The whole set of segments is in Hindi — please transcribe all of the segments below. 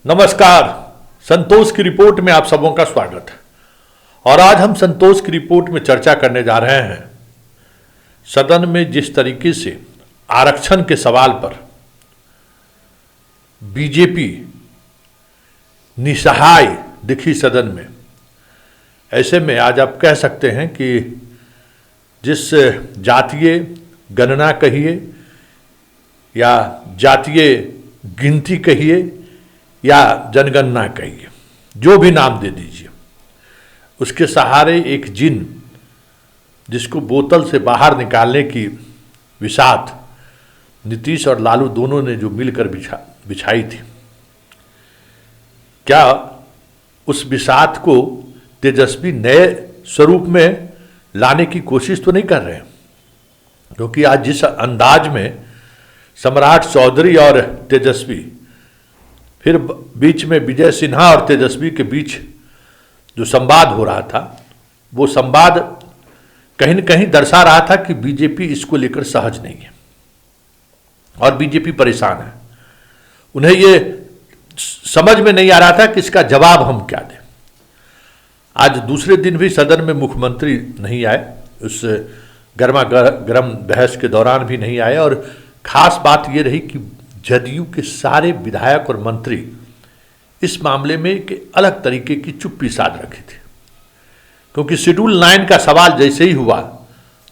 नमस्कार। संतोष की रिपोर्ट में आप सबों का स्वागत है। और आज हम संतोष की रिपोर्ट में चर्चा करने जा रहे हैं सदन में जिस तरीके से आरक्षण के सवाल पर बीजेपी निसहाय दिखी सदन में। ऐसे में आज आप कह सकते हैं कि जिस जातीय गणना कहिए या जातीय गिनती कहिए या जनगणना कहिए, जो भी नाम दे दीजिए, उसके सहारे एक जिन जिसको बोतल से बाहर निकालने की विसात नीतीश और लालू दोनों ने जो मिलकर बिछाई थी, क्या उस विसात को तेजस्वी नए स्वरूप में लाने की कोशिश तो नहीं कर रहे हैं? क्योंकि आज जिस अंदाज में सम्राट चौधरी और तेजस्वी, फिर बीच में विजय सिन्हा और तेजस्वी के बीच जो संवाद हो रहा था, वो संवाद कहीं न कहीं दर्शा रहा था कि बीजेपी इसको लेकर सहज नहीं है और बीजेपी परेशान है। उन्हें ये समझ में नहीं आ रहा था कि इसका जवाब हम क्या दें। आज दूसरे दिन भी सदन में मुख्यमंत्री नहीं आए, उस गर्मा गर्म बहस के दौरान भी नहीं आए। और खास बात ये रही कि जदयू के सारे विधायक और मंत्री इस मामले में एक अलग तरीके की चुप्पी साध रखी थी, क्योंकि शेड्यूल 9 का सवाल जैसे ही हुआ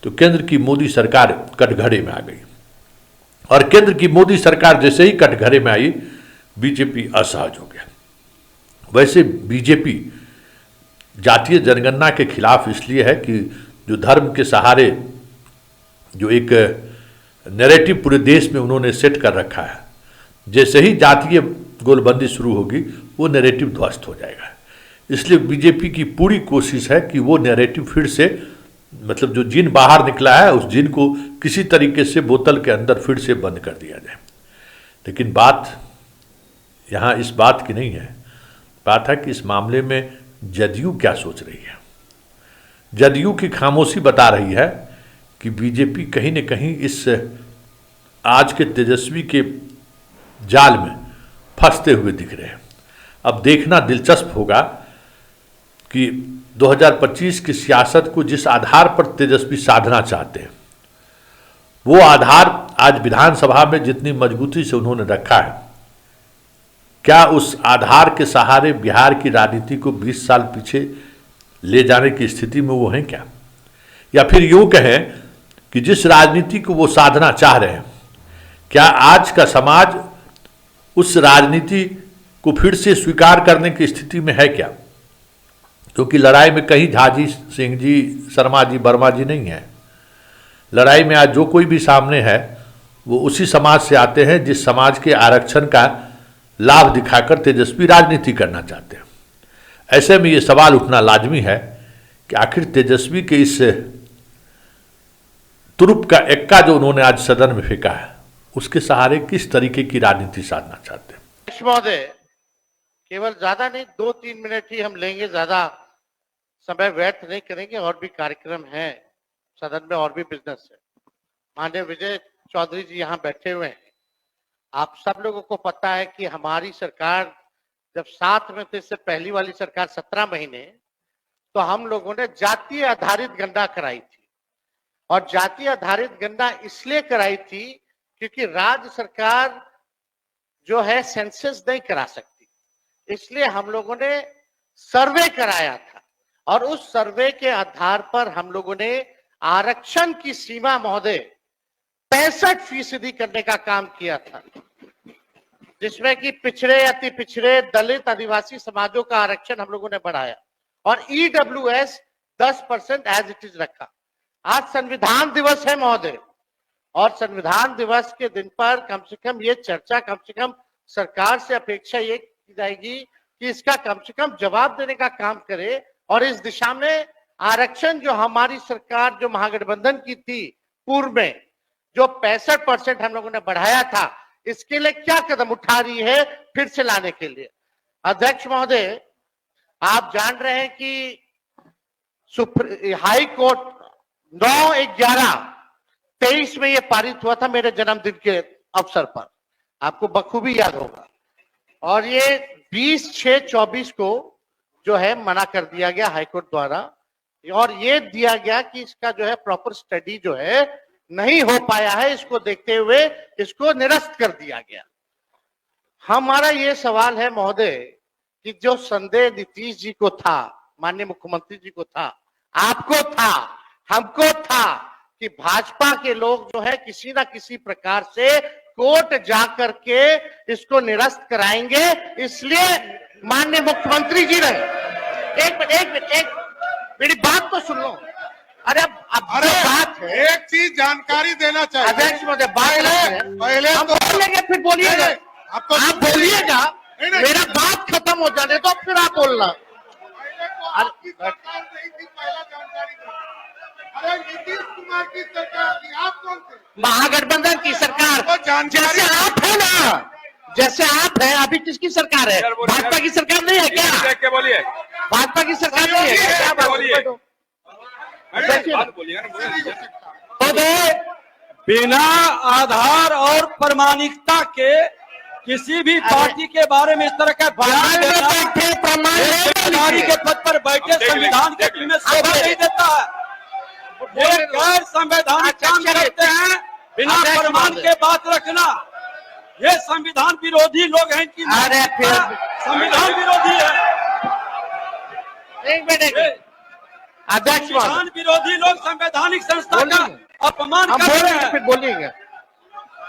तो केंद्र की मोदी सरकार कटघरे में आ गई। और केंद्र की मोदी सरकार जैसे ही कटघरे में आई, बीजेपी असहज हो गया। वैसे बीजेपी जातीय जनगणना के खिलाफ इसलिए है कि जो धर्म के सहारे जो एक नैरेटिव पूरे देश में उन्होंने सेट कर रखा है, जैसे ही जातीय गोलबंदी शुरू होगी वो नैरेटिव ध्वस्त हो जाएगा। इसलिए बीजेपी की पूरी कोशिश है कि वो नैरेटिव फिर से, मतलब जो जिन बाहर निकला है उस जिन को किसी तरीके से बोतल के अंदर फिर से बंद कर दिया जाए। लेकिन बात यहाँ इस बात की नहीं है, बात है कि इस मामले में जदयू क्या सोच रही है। जदयू की खामोशी बता रही है कि बीजेपी कहीं न कहीं इस आज के तेजस्वी के जाल में फंसते हुए दिख रहे हैं। अब देखना दिलचस्प होगा कि 2025 की सियासत को जिस आधार पर तेजस्वी साधना चाहते हैं, वो आधार आज विधानसभा में जितनी मजबूती से उन्होंने रखा है, क्या उस आधार के सहारे बिहार की राजनीति को 20 साल पीछे ले जाने की स्थिति में वो हैं क्या? या फिर यूं कहें कि जिस राजनीति को वो साधना चाह रहे हैं, क्या आज का समाज उस राजनीति को फिर से स्वीकार करने की स्थिति में है क्या? क्योंकि लड़ाई में कहीं झा जी, सिंह जी, शर्मा जी, वर्मा जी नहीं है। लड़ाई में आज जो कोई भी सामने है वो उसी समाज से आते हैं जिस समाज के आरक्षण का लाभ दिखाकर तेजस्वी राजनीति करना चाहते हैं। ऐसे में ये सवाल उठना लाजमी है कि आखिर तेजस्वी के इस तुरुप का एक्का जो उन्होंने आज सदन में फेंका है, उसके सहारे किस तरीके की राजनीति साधना चाहते हैं। महोदय, केवल ज्यादा नहीं, 2-3 मिनट ही हम लेंगे, ज्यादा समय व्यर्थ नहीं करेंगे। और भी कार्यक्रम हैं सदन में, और भी बिजनेस है। माननीय विजय चौधरी जी यहाँ बैठे हुए हैं। आप सब लोगों को पता है कि हमारी सरकार जब साथ में थे, इससे पहली वाली सरकार 17 महीने, तो हम लोगों ने जातीय आधारित गणना कराई थी। और जातीय आधारित गणना इसलिए कराई थी क्योंकि राज्य सरकार जो है सेंसस नहीं करा सकती, इसलिए हम लोगों ने सर्वे कराया था। और उस सर्वे के आधार पर हम लोगों ने आरक्षण की सीमा महोदय 65% करने का काम किया था, जिसमें कि पिछड़े, अति पिछड़े, दलित, आदिवासी समाजों का आरक्षण हम लोगों ने बढ़ाया और ईडब्ल्यूएस 10% एज इट इज रखा। आज संविधान दिवस है महोदय, और संविधान दिवस के दिन पर कम से कम ये चर्चा, कम से कम सरकार से अपेक्षा ये की जाएगी कि इसका कम से कम जवाब देने का काम करे। और इस दिशा में आरक्षण जो हमारी सरकार, जो महागठबंधन की थी पूर्व में, जो 65% हम लोगों ने बढ़ाया था, इसके लिए क्या कदम उठा रही है फिर से लाने के लिए। अध्यक्ष महोदय, आप जान रहे हैं कि हाई कोर्ट 9/11/23 में ये पारित हुआ था, मेरे जन्मदिन के अवसर पर, आपको बखूबी याद होगा। और ये 20/6/24 को जो है मना कर दिया गया हाईकोर्ट द्वारा, और ये दिया गया कि इसका जो है प्रॉपर स्टडी जो है नहीं हो पाया है, इसको देखते हुए इसको निरस्त कर दिया गया। हमारा ये सवाल है महोदय कि जो संदेह नीतीश जी को था, माननीय मुख्यमंत्री जी को था, आपको था, हमको था कि भाजपा के लोग जो है किसी ना किसी प्रकार से कोर्ट जाकर के इसको निरस्त कराएंगे, इसलिए माननीय मुख्यमंत्री जी ने एक मेरी बात तो सुन लो। अरे अब जो बात है, एक चीज जानकारी देना चाहिए अध्यक्ष महोदय, पहले हम तो बोल लेंगे, फिर बोलिएगा, आपको आप बोलिएगा, नहीं। मेरा बात खत्म हो जाने तो फिर आप बोलना। पहले तो आपकी सरकार नहीं थी, पहला जानकारी दो। अरे नीतीश कुमार की सरकार थी, आप कौन थे? महागठबंधन की सरकार, आपको जानकारी जैसे आप है ना, जैसे आप है, अभी किसकी सरकार है? भाजपा की सरकार नहीं है क्या? क्या बोलिए? भाजपा की सरकार नहीं है क्या? क्या बोलिए? बिना आधार और प्रमाणिकता के किसी भी पार्टी के बारे में इस तरह का बयान देना जिम्मेदारी के पद पर बैठे संविधान के में शोभा नहीं देता है। ये गैर संवैधानिक काम करते हैं, बिना प्रमाण के बात रखना। ये संविधान विरोधी लोग हैं, इनकी अरे फिर संविधान विरोधी है। एक मिनट अध्यक्ष संविधान विरोधी लोग संवैधानिक संस्था का अपमान हम कर रहे बोलेंगे, हैं। फिर बोलिएगा।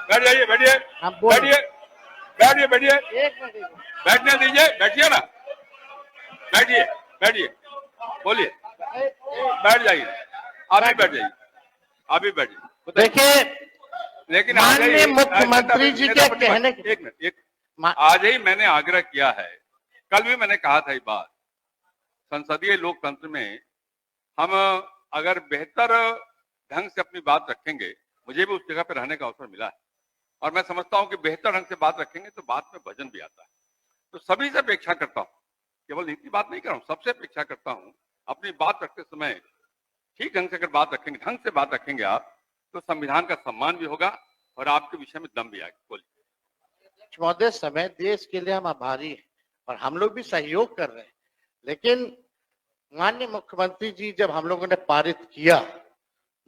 बैठ जाइए, बैठिए, हम बोल बैठिए, बैठिए, बैठिए, एक मिनट बैठने दीजिए, बैठिए ना, बैठिए, बैठिए, बोलिए, बैठ जाइए, आप भी बैठ जाइए, आप भी बैठ जाइए। देखिए, लेकिन माननीय मुख्यमंत्री जी के कहने एक मिनट, आज ही मैंने आग्रह किया है, कल भी मैंने कहा था ये बात, संसदीय लोकतंत्र में हम अगर बेहतर ढंग से अपनी बात रखेंगे, मुझे भी उस जगह पर रहने का अवसर मिला है और मैं समझता हूं कि बेहतर ढंग से बात रखेंगे तो बात में वजन भी आता है। तो सभी से अपेक्षा करता हूं, केवल नीति बात नहीं कर रहा हूं, सबसे अपेक्षा करता हूं अपनी बात रखते समय ठीक ढंग से अगर बात रखेंगे, ढंग से बात रखेंगे आप, तो संविधान का सम्मान भी होगा और आपके विषय में दम भी आएगा। बोलिए। महोदय, समय देश के लिए हम आभारी हैं और हम लोग भी सहयोग कर रहे हैं, लेकिन माननीय मुख्यमंत्री जी जब हम लोगों ने पारित किया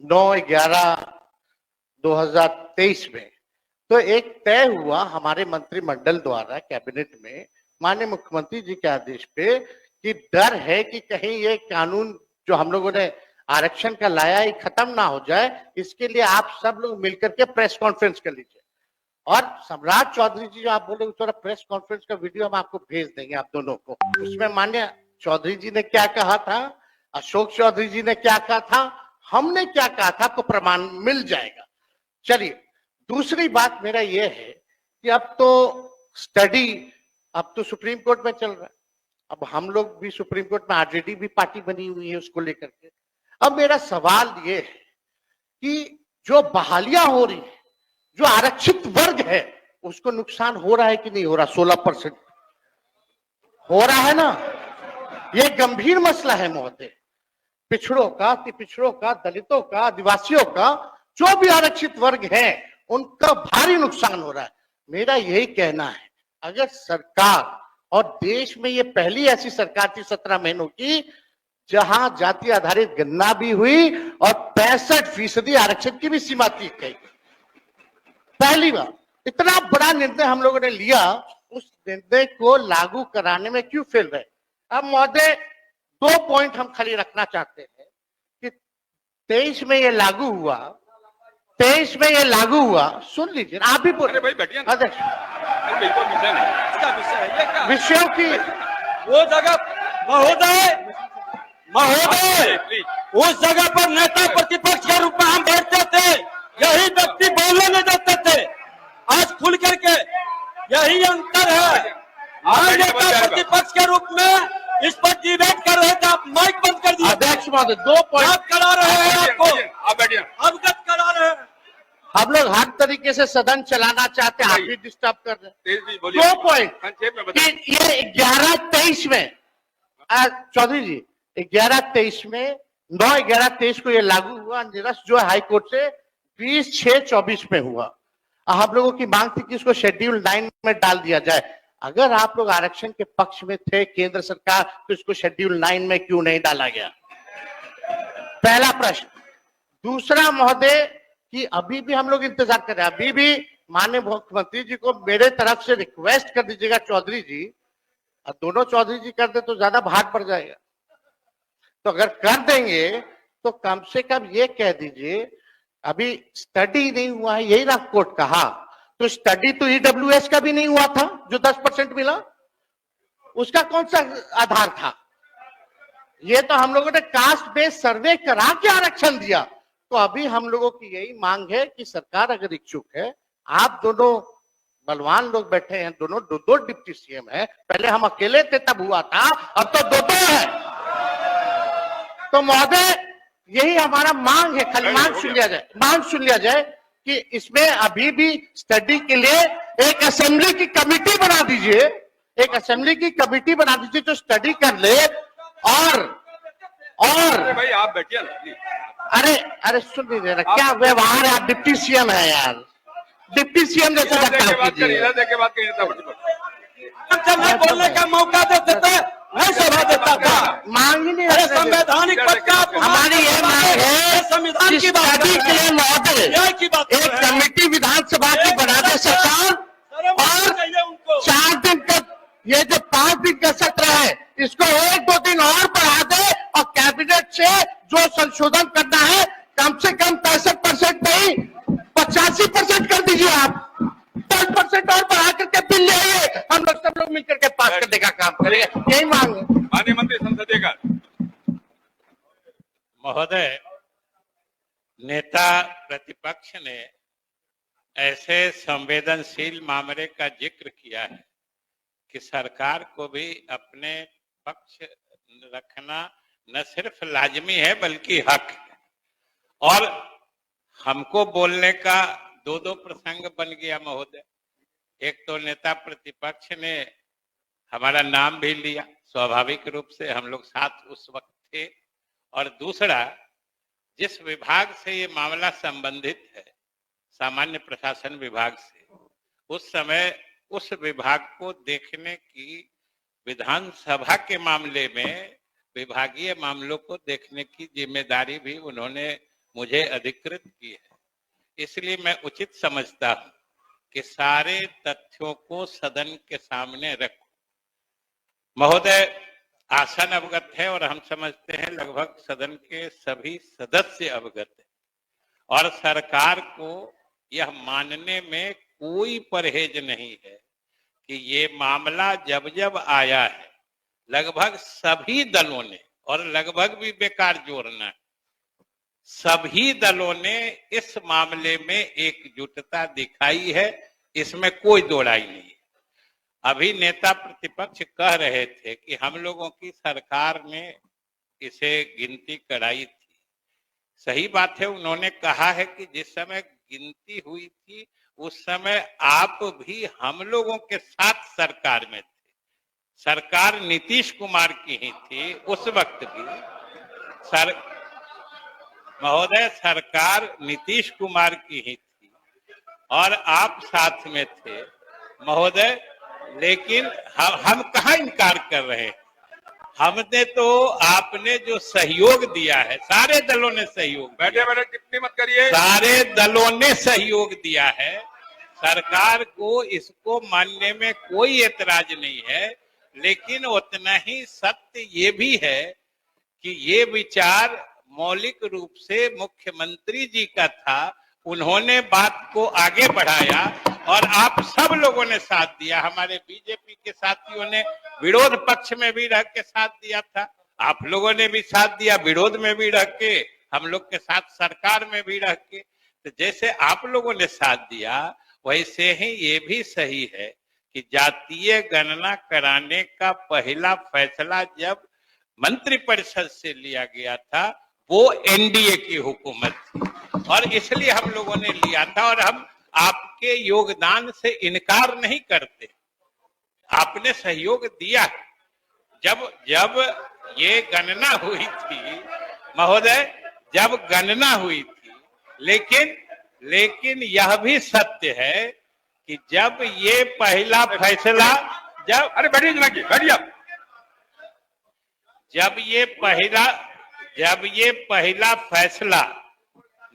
9/11/2023 में, तो एक तय हुआ हमारे मंत्रिमंडल द्वारा कैबिनेट में माननीय मुख्यमंत्री जी के आदेश पे कि डर है कि कहीं ये कानून जो हम लोगों ने आरक्षण का लाया है खत्म ना हो जाए, इसके लिए आप सब लोग मिलकर के प्रेस कॉन्फ्रेंस कर लीजिए। और सम्राट चौधरी जी जो आप बोले थोड़ा प्रेस कॉन्फ्रेंस का वीडियो हम आपको भेज देंगे आप दोनों को। उसमें माननीय चौधरी जी ने क्या कहा था, अशोक चौधरी जी ने क्या कहा था, हमने क्या कहा था, आपको प्रमाण मिल जाएगा। चलिए, दूसरी बात मेरा यह है कि अब तो स्टडी अब तो सुप्रीम कोर्ट में चल रहा है, अब हम लोग भी सुप्रीम कोर्ट में आरजेडी भी पार्टी बनी हुई है उसको लेकर के। अब मेरा सवाल ये है कि जो बहालियां हो रही है, जो आरक्षित वर्ग है, उसको नुकसान हो रहा है कि नहीं हो रहा? 16% हो रहा है ना। ये गंभीर मसला है महोदय। पिछड़ों का, अति पिछड़ों का, दलितों का, आदिवासियों का, जो भी आरक्षित वर्ग है, उनका भारी नुकसान हो रहा है। मेरा यही कहना है, अगर सरकार, और देश में ये पहली ऐसी सरकार थी 17 महीनों की जहां जाति आधारित गणना भी हुई और 65% आरक्षण की भी सीमा थी गई। पहली बार इतना बड़ा निर्णय हम लोगों ने लिया, उस निर्णय को लागू कराने में क्यों फेल रहे? अब महोदय, 2 पॉइंट हम खाली रखना चाहते हैं कि 23 में ये लागू हुआ, 23 में ये लागू हुआ, सुन लीजिए, आप भी बोले भाई बैठिए ना। अध्यक्ष, बिल्कुल विषय नहीं, इसका विषय है ये क्या? विषयों की वो जगह महोदय प्लीज, उस जगह पर नेता प्रतिपक्ष के रूप में हम बैठते थे, यही व्यक्ति बोलने नहीं देते थे। आज खुल करके यही अंतर है। आज नेता प्रतिपक्ष के रूप में इस पर डिबेट कर रहे थे, आप माइक बंद कर दिया। अध्यक्ष महोदय, 2 पॉइंट करा रहे हैं आपको, आप बैठिए, अवगत करा रहे हैं। हम लोग हर तरीके से सदन चलाना चाहते हैं, आप भी डिस्टर्ब कर रहे हैं। तेज भी बोलिए। 2 पॉइंट संक्षेप में कि बताइए। ये 11/23 में, चौधरी जी, 11/23 में 9/11/23 को ये लागू हुआ, निरस्त जो है हाईकोर्ट से 20/6/24 में हुआ। हम लोगों की मांग थी कि इसको शेड्यूल 9 में डाल दिया जाए। अगर आप लोग आरक्षण के पक्ष में थे केंद्र सरकार, तो इसको शेड्यूल 9 में क्यों नहीं डाला गया? पहला प्रश्न। दूसरा महोदय, कि अभी भी हम लोग इंतजार कर रहे हैं, अभी भी माननीय मुख्यमंत्री जी को मेरे तरफ से रिक्वेस्ट कर दीजिएगा चौधरी जी, और दोनों चौधरी जी कर दे तो ज्यादा भार पड़ जाएगा। तो अगर कर देंगे तो कम से कम ये कह दीजिए, अभी स्टडी नहीं हुआ है, यही ना कोर्ट कहा, तो स्टडी तो ईडब्ल्यूएस का भी नहीं हुआ था जो 10% मिला, उसका कौन सा आधार था? ये तो हम लोगों ने कास्ट बेस्ड सर्वे करा के आरक्षण दिया। तो अभी हम लोगों की यही मांग है कि सरकार अगर इच्छुक है, आप दोनों बलवान लोग बैठे हैं, दोनों दो डिप्टी सीएम है, पहले हम अकेले थे तब हुआ था, अब तो दो है। तो महोदय यही हमारा मांग है, खाली मांग सुन लिया जाए कि इसमें अभी भी स्टडी के लिए एक असेंबली की कमेटी बना दीजिए, एक असेंबली की कमेटी बना दीजिए जो स्टडी कर ले। और अरे भाई आप बैठिए। अरे सुन लीजिए ना, क्या व्यवहार है, आप डिप्टी सीएम है यार, डिप्टी सीएम जैसा बात जब मैं बोलने का मौका देते थे मैं सभा देता था। मांग ही नहीं, अरे संवैधानिक पद का हमारी ये मांग है संविधान की बात स्टडी के लिए महोदय एक कमेटी विधानसभा की बना दे सरकार, और 4 दिन का ये जो 5 दिन का सत्र है इसको 1-2 दिन और बढ़ा दे, और कैबिनेट से जो संशोधन करना है कम से कम 65% नहीं 85% कर दीजिए। आप 10% और बढ़ा करके बिल ले आइए, हम लोग सब लोग मिलकर के पास करने का काम करेंगे, यही मांग है। माननीय मंत्री संसदीय कार्य। महोदय, नेता प्रतिपक्ष ने ऐसे संवेदनशील मामले का जिक्र किया है कि सरकार को भी अपने पक्ष रखना न सिर्फ लाजमी है बल्कि हक है। और हमको बोलने का 2 प्रसंग बन गया महोदय। एक तो नेता प्रतिपक्ष ने हमारा नाम भी लिया, स्वाभाविक रूप से हम लोग साथ उस वक्त थे, और दूसरा जिस विभाग से ये मामला संबंधित है, सामान्य प्रशासन विभाग से, उस समय उस विभाग को देखने की, विधानसभा के मामले में विभागीय मामलों को देखने की जिम्मेदारी भी उन्होंने मुझे अधिकृत की है। इसलिए मैं उचित समझता हूं कि सारे तथ्यों को सदन के सामने रखूं। महोदय आसन अवगत है और हम समझते हैं लगभग सदन के सभी सदस्य अवगत है, और सरकार को यह मानने में कोई परहेज नहीं है कि ये मामला जब जब आया है लगभग सभी दलों ने, और लगभग भी बेकार जोड़ना है, सभी दलों ने इस मामले में एकजुटता दिखाई है, इसमें कोई दो राय नहीं है। अभी नेता प्रतिपक्ष कह रहे थे कि हम लोगों की सरकार ने इसे गिनती कराई थी। सही बात है, उन्होंने कहा है कि जिस समय गिनती हुई थी उस समय आप भी हम लोगों के साथ सरकार में थे। सरकार नीतीश कुमार की ही थी उस वक्त भी। महोदय सरकार नीतीश कुमार की ही थी और आप साथ में थे महोदय, लेकिन हम कहाँ इनकार कर रहे हैं। हमने तो आपने जो सहयोग दिया है, सारे दलों ने सहयोग, बैठे बैठे टिप्पणी मत करिए, सारे दलों ने सहयोग दिया है। सरकार को इसको मानने में कोई एतराज नहीं है, लेकिन उतना ही सत्य ये भी है कि ये विचार मौलिक रूप से मुख्यमंत्री जी का था। उन्होंने बात को आगे बढ़ाया और आप सब लोगों ने साथ दिया। हमारे बीजेपी के साथियों ने विरोध पक्ष में भी रह के साथ दिया था, आप लोगों ने भी साथ दिया विरोध में भी रह के, हम लोग के साथ सरकार में भी रह के। तो जैसे आप लोगों ने साथ दिया वैसे ही ये भी सही है कि जातीय गणना कराने का पहला फैसला जब मंत्रिपरिषद से लिया गया था वो एनडीए की हुकूमत थी, और इसलिए हम लोगों ने लिया था। और हम आपके योगदान से इनकार नहीं करते, आपने सहयोग दिया। जब ये गणना हुई थी महोदय, जब गणना हुई थी, लेकिन यह भी सत्य है कि जब ये पहला फैसला अरे बैठिए जना की, बैठिए आप। जब ये पहला फैसला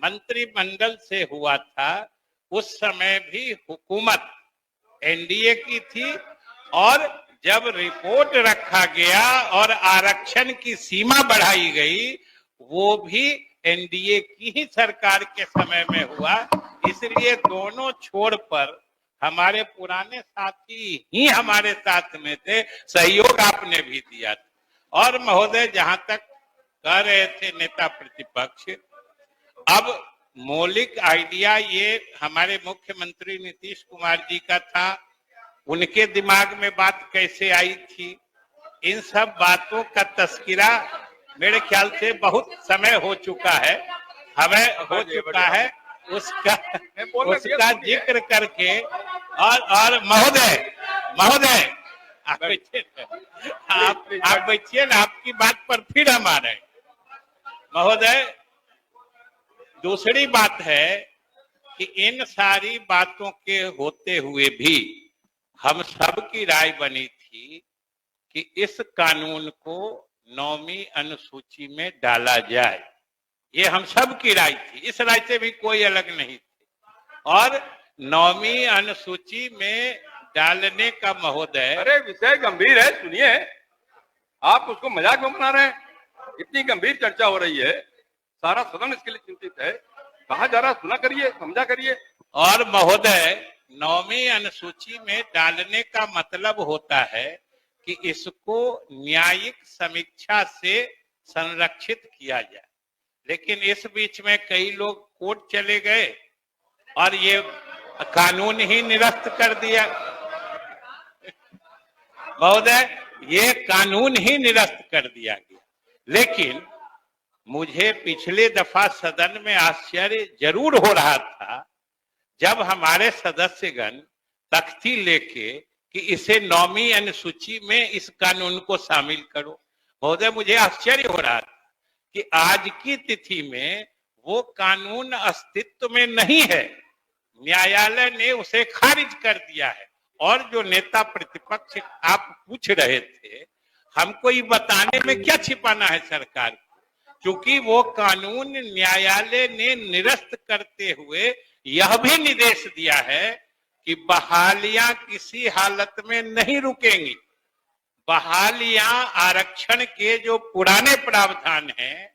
मंत्रिमंडल से हुआ था, उस समय भी हुकूमत एनडीए की थी, और जब रिपोर्ट रखा गया और आरक्षण की सीमा बढ़ाई गई, वो भी एनडीए की ही सरकार के समय में हुआ। इसलिए दोनों छोर पर हमारे पुराने साथी ही हमारे साथ में थे, सहयोग आपने भी दिया था। और महोदय, जहां तक कह रहे थे नेता प्रतिपक्ष, अब मौलिक आइडिया ये हमारे मुख्यमंत्री नीतीश कुमार जी का था, उनके दिमाग में बात कैसे आई थी, इन सब बातों का तस्करा मेरे ख्याल से बहुत समय हो चुका है, हमें हो चुका है, उसका जिक्र करके। और महोदय आप बैठिए ना, आपकी बात पर फिर हम आ रहे हैं। महोदय, दूसरी बात है कि इन सारी बातों के होते हुए भी हम सब की राय बनी थी कि इस कानून को 9वीं अनुसूची में डाला जाए। ये हम सब की राय थी, इस राय से भी कोई अलग नहीं थी। और 9वीं अनुसूची में डालने का महोदय, अरे विषय गंभीर है, सुनिए, आप उसको मजाक में बना रहे हैं। इतनी गंभीर चर्चा हो रही है, सारा सदन इसके लिए चिंतित है, कहा जा रहा, सुना करिए, समझा करिए। और महोदय, 9वीं अनुसूची में डालने का मतलब होता है कि इसको न्यायिक समीक्षा से संरक्षित किया जाए। लेकिन इस बीच में कई लोग कोर्ट चले गए और ये कानून ही निरस्त कर दिया। महोदय, ये कानून ही निरस्त कर दिया गया। लेकिन मुझे पिछले दफा सदन में आश्चर्य जरूर हो रहा था जब हमारे सदस्यगण तख्ती लेके कि इसे 9वीं अनुसूची में इस कानून को शामिल करो। महोदय, मुझे आश्चर्य हो रहा था कि आज की तिथि में वो कानून अस्तित्व में नहीं है, न्यायालय ने उसे खारिज कर दिया है। और जो नेता प्रतिपक्ष आप पूछ रहे थे, हमको ये बताने में क्या छिपाना है सरकार को, क्योंकि वो कानून न्यायालय ने निरस्त करते हुए यह भी निर्देश दिया है कि बहालियां किसी हालत में नहीं रुकेंगी। बहालियां आरक्षण के जो पुराने प्रावधान हैं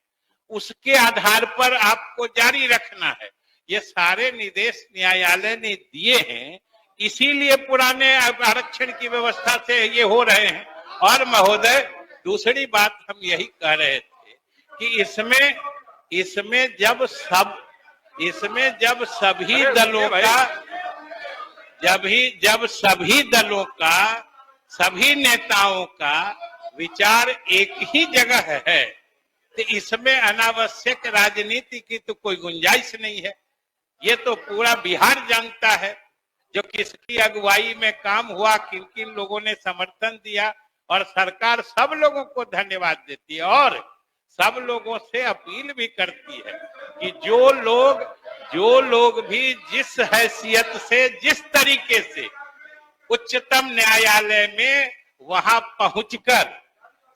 उसके आधार पर आपको जारी रखना है। ये सारे निर्देश न्यायालय ने दिए हैं, इसीलिए पुराने आरक्षण की व्यवस्था से ये हो रहे हैं। और महोदय, दूसरी बात हम यही कह रहे थे कि इसमें जब सभी दलों का सभी नेताओं का विचार एक ही जगह है, तो इसमें अनावश्यक राजनीति की तो कोई गुंजाइश नहीं है। ये तो पूरा बिहार जानता है जो किसकी अगुवाई में काम हुआ, किन किन लोगों ने समर्थन दिया, और सरकार सब लोगों को धन्यवाद देती है और सब लोगों से अपील भी करती है कि जो लोग भी जिस हैसियत से, जिस तरीके से उच्चतम न्यायालय में वहां पहुंचकर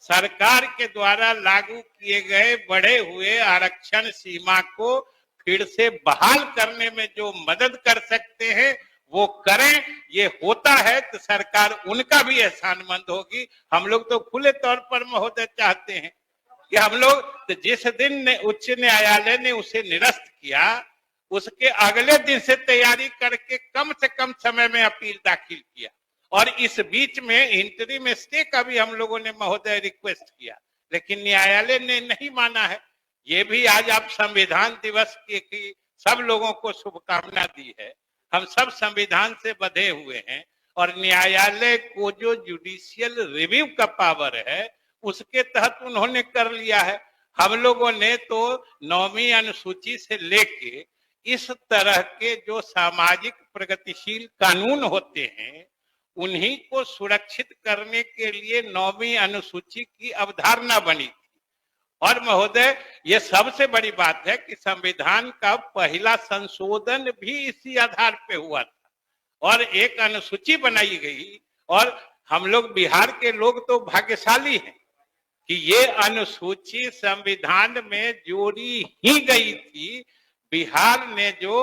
सरकार के द्वारा लागू किए गए बढ़े हुए आरक्षण सीमा को फिर से बहाल करने में जो मदद कर सकते हैं वो करें। ये होता है तो सरकार उनका भी एहसानमंद होगी। हम लोग तो खुले तौर पर महोदय चाहते हैं कि हम लोग तो जिस दिन उच्च न्यायालय ने उसे निरस्त किया, उसके अगले दिन से तैयारी करके कम से कम समय में अपील दाखिल किया। और इस बीच में इंटरिम स्टे का भी हम लोगों ने महोदय रिक्वेस्ट किया, लेकिन न्यायालय ने नहीं माना है। ये भी आज आप संविधान दिवस की सब लोगों को शुभकामना दी है। हम सब संविधान से बंधे हुए हैं और न्यायालय को जो जुडिशियल रिव्यू का पावर है उसके तहत उन्होंने कर लिया है। हम लोगों ने तो 9वीं अनुसूची से लेके इस तरह के जो सामाजिक प्रगतिशील कानून होते हैं उन्हीं को सुरक्षित करने के लिए 9वीं अनुसूची की अवधारणा बनी थी। और महोदय, ये सबसे बड़ी बात है कि संविधान का पहला संशोधन भी इसी आधार पे हुआ था और एक अनुसूची बनाई गई और हम लोग बिहार के लोग तो भाग्यशाली हैं कि ये अनुसूची संविधान में जोड़ी ही गई थी। बिहार ने जो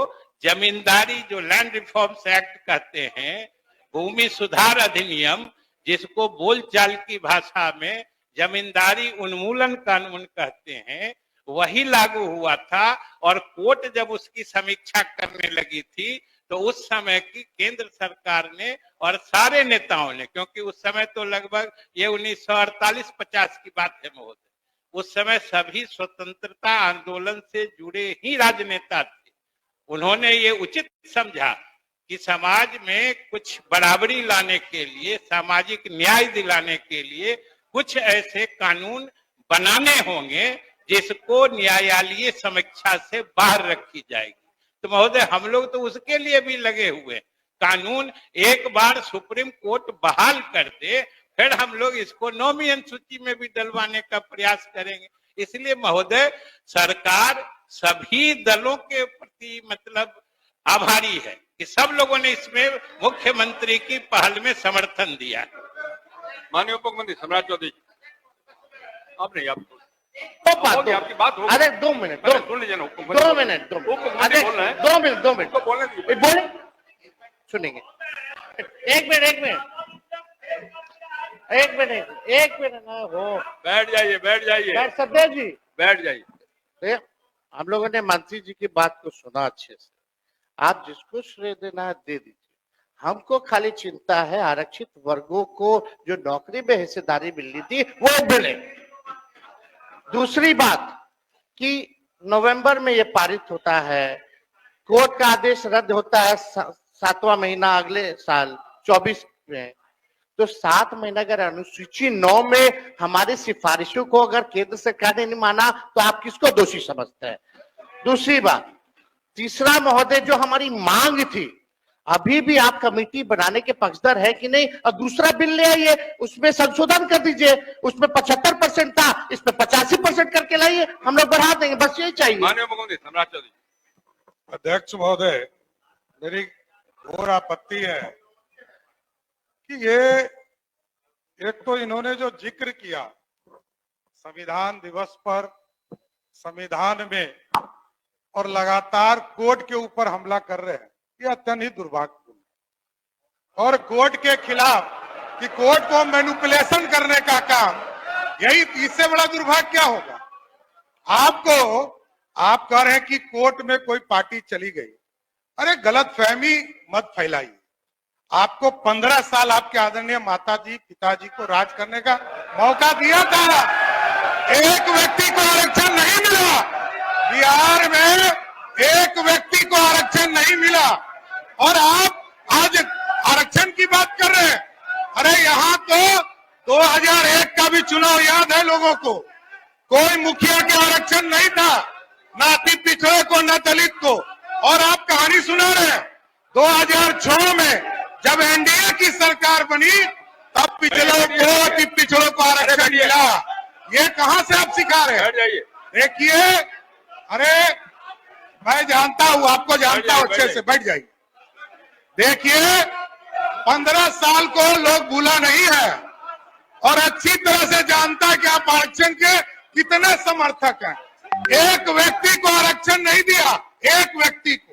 जमींदारी, जो लैंड रिफॉर्म्स एक्ट कहते हैं, भूमि सुधार अधिनियम, जिसको बोलचाल की भाषा में जमींदारी उन्मूलन कानून कहते हैं, वही लागू हुआ था। और कोर्ट जब उसकी समीक्षा करने लगी थी तो उस समय की केंद्र सरकार ने और सारे नेताओं ने, क्योंकि उस समय तो लगभग ये 1948-50 की बात है महोदय, उस समय सभी स्वतंत्रता आंदोलन से जुड़े ही राजनेता थे। उन्होंने ये उचित समझा कि समाज में कुछ बराबरी लाने के लिए, सामाजिक न्याय दिलाने के लिए कुछ ऐसे कानून बनाने होंगे जिसको न्यायालयीय समीक्षा से बाहर रखी जाएगी। तो महोदय हम लोग तो उसके लिए भी लगे हुए। कानून एक बार सुप्रीम कोर्ट बहाल कर दे, फिर हम लोग इसको नौवीं अनुसूची में भी डलवाने का प्रयास करेंगे। इसलिए महोदय सरकार सभी दलों के प्रति मतलब आभारी है कि सब लोगों ने इसमें मुख्यमंत्री की पहल में समर्थन दिया। माननीय उप मुख्यमंत्री सम्राट चौधरी, अब नहीं आपको आपकी बात हो। अरे 2 मिनट, सुन लीजिए ना, 2 मिनट, 2 मिनट बोले सुनेंगे। एक मिनट ना हो। बैठ जाइए सत्या जी, बैठ जाइए। हम लोगों ने मंत्री जी की बात को सुना अच्छे से। आप जिसको श्रेय देना है दे दीजिए। हमको खाली चिंता है आरक्षित वर्गों को जो नौकरी में हिस्सेदारी मिलनी थी वो मिले। दूसरी बात कि नवंबर में ये पारित होता है, कोर्ट का आदेश रद्द होता है 7वां महीना अगले साल 24 में, तो 7 महीना अगर अनुसूची 9 में हमारी सिफारिशों को अगर केंद्र सरकार ने नहीं माना तो आप किसको दोषी समझते हैं? दूसरी बात, तीसरा महोदय जो हमारी मांग थी, अभी भी आप कमेटी बनाने के पक्षधर है कि नहीं? और दूसरा बिल ले आइए, उसमें संशोधन कर दीजिए। उसमें 75% था, इसमें 85% करके लाइए, हम लोग बढ़ा देंगे। बस यही चाहिए। माननीय मुख्यमंत्री सम्राट चौधरी। अध्यक्ष महोदय, मेरी घोर आपत्ति है कि ये एक तो इन्होंने जो जिक्र किया संविधान दिवस पर संविधान में और लगातार कोर्ट के ऊपर हमला कर रहे हैं, ये अत्यंत ही दुर्भाग्यपूर्ण। और कोर्ट के खिलाफ कि कोर्ट को मैनिपुलेशन करने का काम, यही इससे बड़ा दुर्भाग्य क्या होगा? आप कह रहे हैं कि कोर्ट में कोई पार्टी चली गई। अरे गलतफहमी मत फैलाइए। आपको 15 साल आपके आदरणीय माताजी पिताजी को राज करने का मौका दिया था। एक व्यक्ति को आरक्षण नहीं मिला बिहार में, एक व्यक्ति को आरक्षण नहीं मिला और आप आज आरक्षण की बात कर रहे हैं। अरे यहाँ तो 2001 का भी चुनाव याद है लोगों को, कोई मुखिया के आरक्षण नहीं था, ना अति पिछड़े को ना दलित को। और आप कहानी सुना रहे हैं 2006 में जब एनडीए की सरकार बनी तब पिछड़ों को अति पिछड़ों को आरक्षण मिला। ये कहां से आप सिखा रहे हैं? देखिए, अरे मैं जानता हूं, आपको जानता हूं अच्छे से, बैठ जाइए। देखिए 15 साल को लोग भूला नहीं है और अच्छी तरह से जानता है कि आप आरक्षण के कितने समर्थक हैं। एक व्यक्ति को आरक्षण नहीं दिया, एक व्यक्ति को,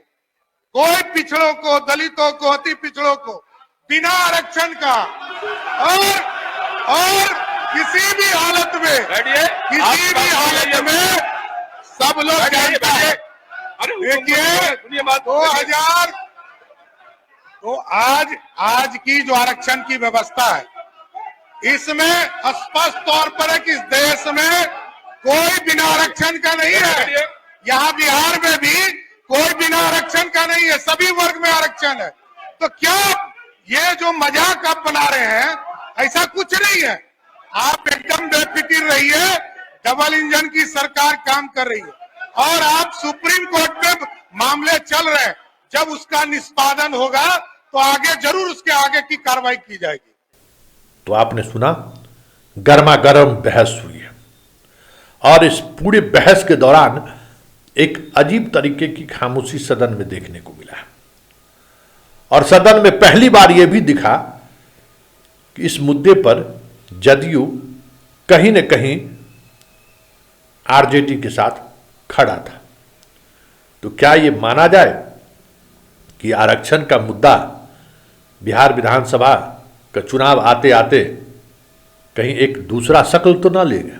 कोई पिछड़ों को, दलितों को, अति पिछड़ों को बिना आरक्षण का। और किसी भी हालत में, किसी भी हालत में सब लोग जानते हैं। देखिए 2000 तो आज की जो आरक्षण की व्यवस्था है इसमें स्पष्ट तौर पर है कि इस देश में कोई बिना आरक्षण का नहीं है। यहाँ बिहार में भी कोई बिना आरक्षण का नहीं है, सभी वर्ग में आरक्षण है। तो क्या ये जो मजाक आप बना रहे हैं, ऐसा कुछ नहीं है। आप एकदम बेफिक्र रहिए, डबल इंजन की सरकार काम कर रही है और आप सुप्रीम कोर्ट में मामले चल रहे हैं। जब उसका निष्पादन होगा तो आगे जरूर उसके आगे की कार्रवाई की जाएगी। तो आपने सुना, गर्मा गर्म बहस हुई है और इस पूरे बहस के दौरान एक अजीब तरीके की खामोशी सदन में देखने को मिला है। और सदन में पहली बार यह भी दिखा कि इस मुद्दे पर जदयू कहीं न कहीं आरजेडी के साथ खड़ा था। तो क्या ये माना जाए कि आरक्षण का मुद्दा बिहार विधानसभा का चुनाव आते आते कहीं एक दूसरा शक्ल तो ना ले गया?